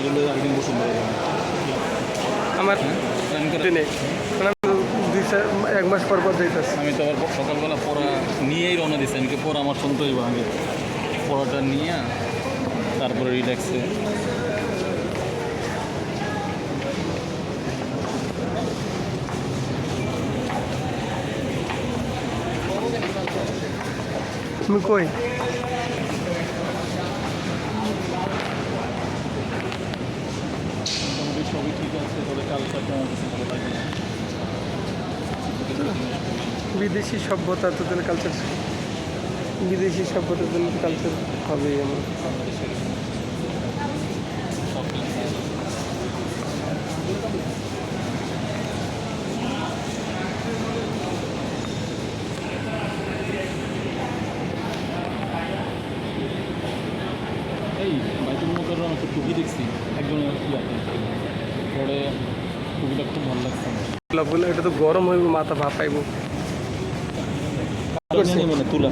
হলে একদিন বসুন্ধরা যাবেন। আমার নেই, এক মাস পর পর যাইতেছে। আমি তো আবার সকালবেলা পড়া নিয়েই রওনা দিচ্ছি। আমি পড়া আমার শুনতে হইব আগে, পড়াটা নিয়ে তারপরে রিল্যাক্সে। তুমি কই? সবই ঠিক আছে, তবে কালচারটা আমার কাছে ভালো লাগে না। বিদেশি সভ্যতা তো তাহলে কালচার, বিদেশি সভ্যতার জন্য কালচার হবেই আমার। এই বাইতুল মোকাররম একটা টুপি দেখছি একজনের পরে, টুপিটা খুব ভালো লাগছে। এটা তো গরম হইব, মাথা ভাপাইব। মানে তুলা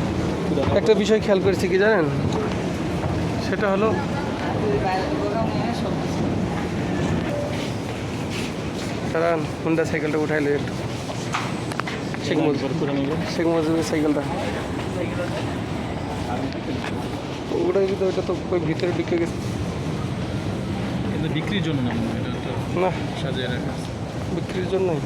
একটা বিষয় খেয়াল করেছি কি জানেন, সেটা হলো তারা হুন্ডা সাইকেলটা উঠাইলো একটু, শেখ মুজিবের সাইকেলটা ওটা কিন্তু, ওইটা তো ভিতরে ঢুকে গেছে। কিন্তু বিক্রির জন্য না, না সাজিয়ে রাখা বিক্রির জন্যই।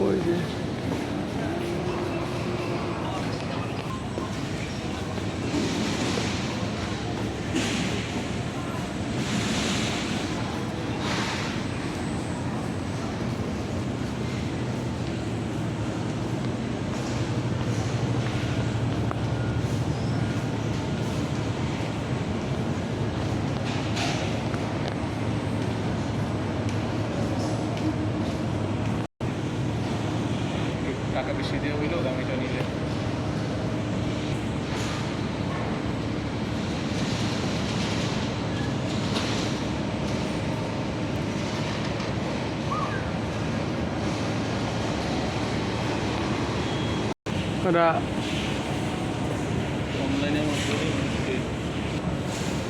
ওই যে টাকা বেশি দিয়ে হইলেও দামিটা নিলে। ওরা অনলাইনে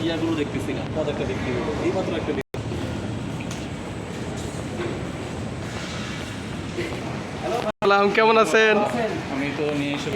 ইয়াগুলো দেখতেছি না, পদ একটা দেখতে হবে, এই মাত্র একটা কেমন আছেন? আমি তো নিয়ে এসে